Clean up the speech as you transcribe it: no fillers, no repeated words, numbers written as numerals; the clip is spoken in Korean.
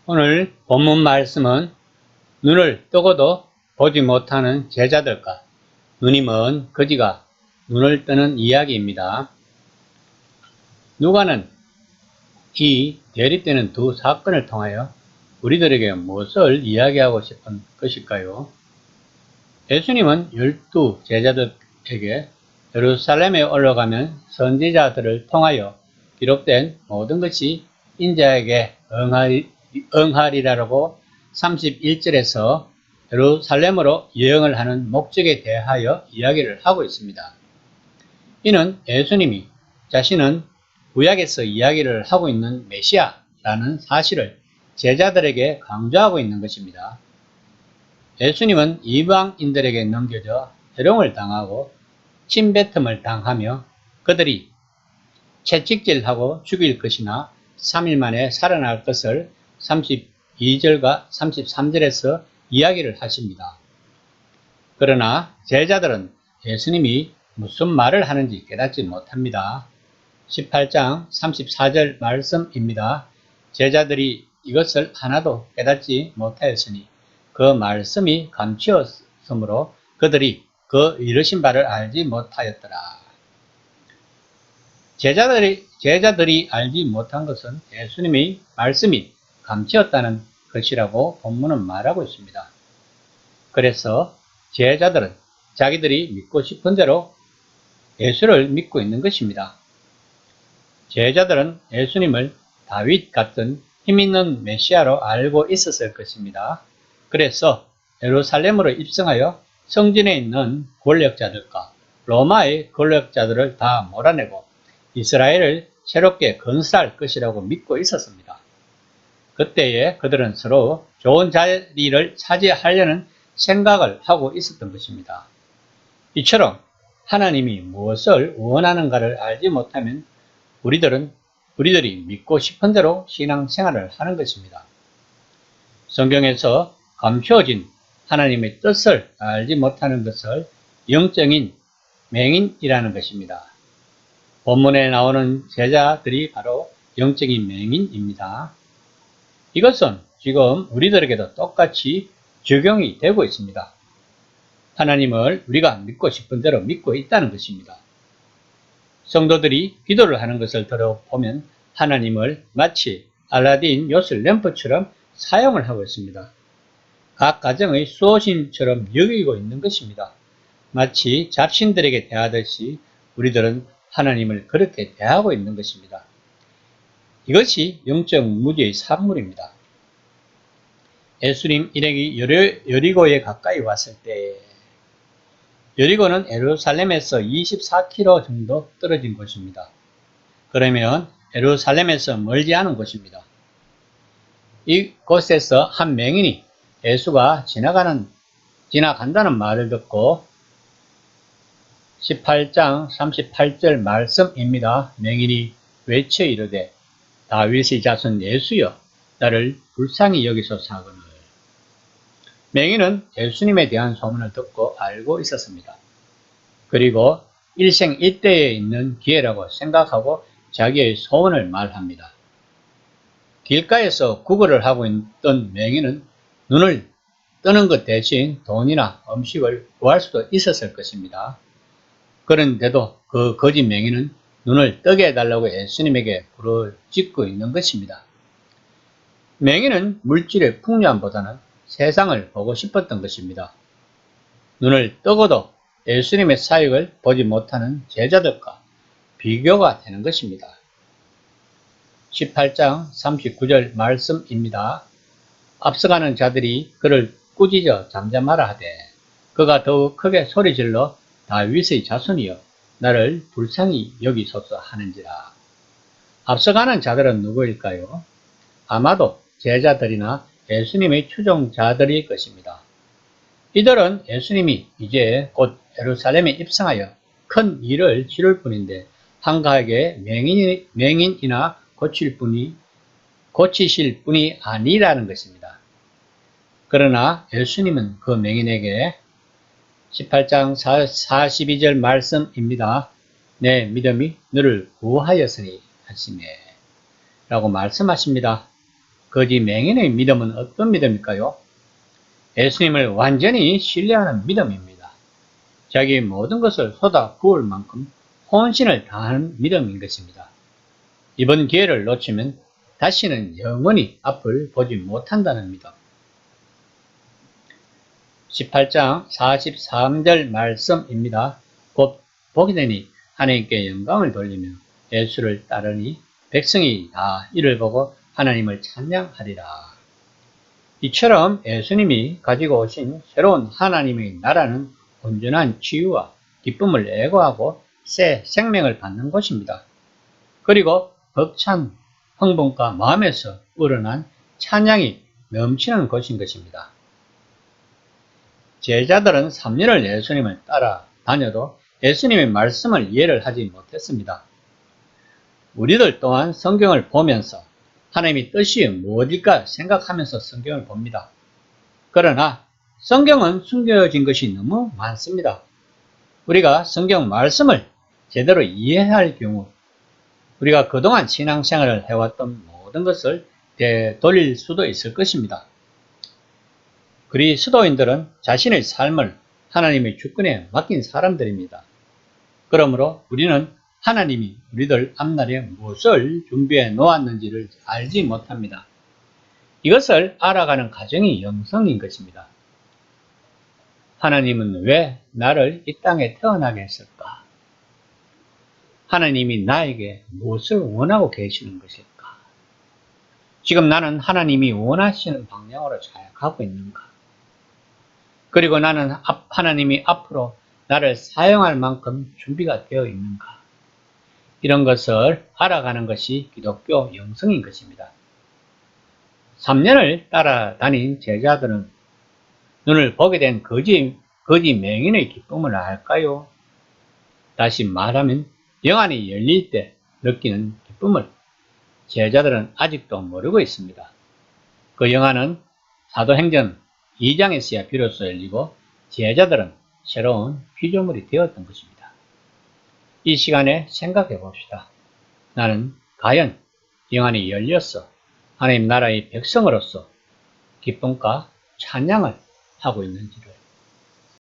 오늘 본문 말씀은 눈을 뜨고도 보지 못하는 제자들과 눈이 먼 거지가 눈을 뜨는 이야기입니다. 누가는 이 대립되는 두 사건을 통하여 우리들에게 무엇을 이야기하고 싶은 것일까요? 예수님은 12 제자들에게 예루살렘에 올라가면 선지자들을 통하여 기록된 모든 것이 인자에게 응하리라고 31절에서 예루살렘으로 여행을 하는 목적에 대하여 이야기를 하고 있습니다. 이는 예수님이 자신은 구약에서 이야기를 하고 있는 메시아라는 사실을 제자들에게 강조하고 있는 것입니다. 예수님은 이방인들에게 넘겨져 해롱을 당하고 침뱉음을 당하며 그들이 채찍질하고 죽일 것이나 3일 만에 살아날 것을 32절과 33절에서 이야기를 하십니다. 그러나 제자들은 예수님이 무슨 말을 하는지 깨닫지 못합니다. 18장 34절 말씀입니다. 제자들이 이것을 하나도 깨닫지 못하였으니 그 말씀이 감추었으므로 그들이 그 이르신 바를 알지 못하였더라. 제자들이 알지 못한 것은 예수님의 말씀이 감추었다는 것이라고 본문은 말하고 있습니다. 그래서 제자들은 자기들이 믿고 싶은 대로 예수를 믿고 있는 것입니다. 제자들은 예수님을 다윗 같은 힘있는 메시아로 알고 있었을 것입니다. 그래서 예루살렘으로 입성하여 성전에 있는 권력자들과 로마의 권력자들을 다 몰아내고 이스라엘을 새롭게 건설할 것이라고 믿고 있었습니다. 그때에 그들은 서로 좋은 자리를 차지하려는 생각을 하고 있었던 것입니다. 이처럼 하나님이 무엇을 원하는가를 알지 못하면 우리들이 믿고 싶은 대로 신앙생활을 하는 것입니다. 성경에서 감추어진 하나님의 뜻을 알지 못하는 것을 영적인 맹인이라는 것입니다. 본문에 나오는 제자들이 바로 영적인 맹인입니다. 이것은 지금 우리들에게도 똑같이 적용이 되고 있습니다. 하나님을 우리가 믿고 싶은 대로 믿고 있다는 것입니다. 성도들이 기도를 하는 것을 들어보면 하나님을 마치 알라딘 요술 램프처럼 사용을 하고 있습니다. 각 가정의 수호신처럼 여기고 있는 것입니다. 마치 잡신들에게 대하듯이 우리들은 하나님을 그렇게 대하고 있는 것입니다. 이것이 영적 무지의 산물입니다. 예수님 일행이 여리고에 가까이 왔을 때 여리고는 예루살렘에서 24km 정도 떨어진 곳입니다. 그러면 예루살렘에서 멀지 않은 곳입니다. 이곳에서 한 맹인이 예수가 지나간다는 말을 듣고 18장 38절 말씀입니다. 맹인이 외쳐 이르되 다윗의 자손 예수여 나를 불쌍히 여기소서하거늘. 맹인은 예수님에 대한 소문을 듣고 알고 있었습니다. 그리고 일생일대에 있는 기회라고 생각하고 자기의 소원을 말합니다. 길가에서 구걸을 하고 있던 맹인은 눈을 뜨는 것 대신 돈이나 음식을 구할 수도 있었을 것입니다. 그런데도 그 거짓 맹인은 눈을 뜨게 해달라고 예수님에게 부르짖고 있는 것입니다. 맹인은 물질의 풍요함보다는 세상을 보고 싶었던 것입니다. 눈을 뜨고도 예수님의 사역을 보지 못하는 제자들과 비교가 되는 것입니다. 18장 39절 말씀입니다. 앞서가는 자들이 그를 꾸짖어 잠잠하라 하되 그가 더욱 크게 소리질러 다윗의 자손이여 나를 불쌍히 여기소서 하는지라. 앞서가는 자들은 누구일까요? 아마도 제자들이나 예수님의 추종자들일 것입니다. 이들은 예수님이 이제 곧 예루살렘에 입성하여 큰 일을 치를 뿐인데 한가하게 맹인이나 고치실 분이 아니라는 것입니다. 그러나 예수님은 그 맹인에게 18장 42절 말씀입니다. 내 믿음이 너를 구하였으니 하시매 라고 말씀하십니다. 거짓 맹인의 믿음은 어떤 믿음일까요? 예수님을 완전히 신뢰하는 믿음입니다. 자기 모든 것을 쏟아 부을 만큼 혼신을 다하는 믿음인 것입니다. 이번 기회를 놓치면 다시는 영원히 앞을 보지 못한다는 믿음. 18장 43절 말씀입니다. 곧 보게 되니 하나님께 영광을 돌리며 예수를 따르니 백성이 다 이를 보고 하나님을 찬양하리라. 이처럼 예수님이 가지고 오신 새로운 하나님의 나라는 온전한 치유와 기쁨을 애고하고 새 생명을 받는 곳입니다. 그리고 벅찬 흥분과 마음에서 우러난 찬양이 넘치는 곳인 것입니다. 제자들은 3년을 예수님을 따라다녀도 예수님의 말씀을 이해를 하지 못했습니다. 우리들 또한 성경을 보면서 하나님의 뜻이 무엇일까 생각하면서 성경을 봅니다. 그러나 성경은 숨겨진 것이 너무 많습니다. 우리가 성경 말씀을 제대로 이해할 경우 우리가 그동안 신앙생활을 해왔던 모든 것을 되돌릴 수도 있을 것입니다. 그리스도인들은 자신의 삶을 하나님의 주권에 맡긴 사람들입니다. 그러므로 우리는 하나님이 우리들 앞날에 무엇을 준비해 놓았는지를 알지 못합니다. 이것을 알아가는 과정이 영성인 것입니다. 하나님은 왜 나를 이 땅에 태어나게 했을까? 하나님이 나에게 무엇을 원하고 계시는 것일까? 지금 나는 하나님이 원하시는 방향으로 잘 가고 있는가? 그리고 나는 하나님이 앞으로 나를 사용할 만큼 준비가 되어 있는가? 이런 것을 알아가는 것이 기독교 영성인 것입니다. 3년을 따라다닌 제자들은 눈을 보게 된 거짓 맹인의 기쁨을 알까요? 다시 말하면 영안이 열릴 때 느끼는 기쁨을 제자들은 아직도 모르고 있습니다. 그 영안은 사도행전 2장에서야 비로소 열리고 제자들은 새로운 피조물이 되었던 것입니다. 이 시간에 생각해 봅시다. 나는 과연 영안이 열렸어 하나님 나라의 백성으로서 기쁨과 찬양을 하고 있는지를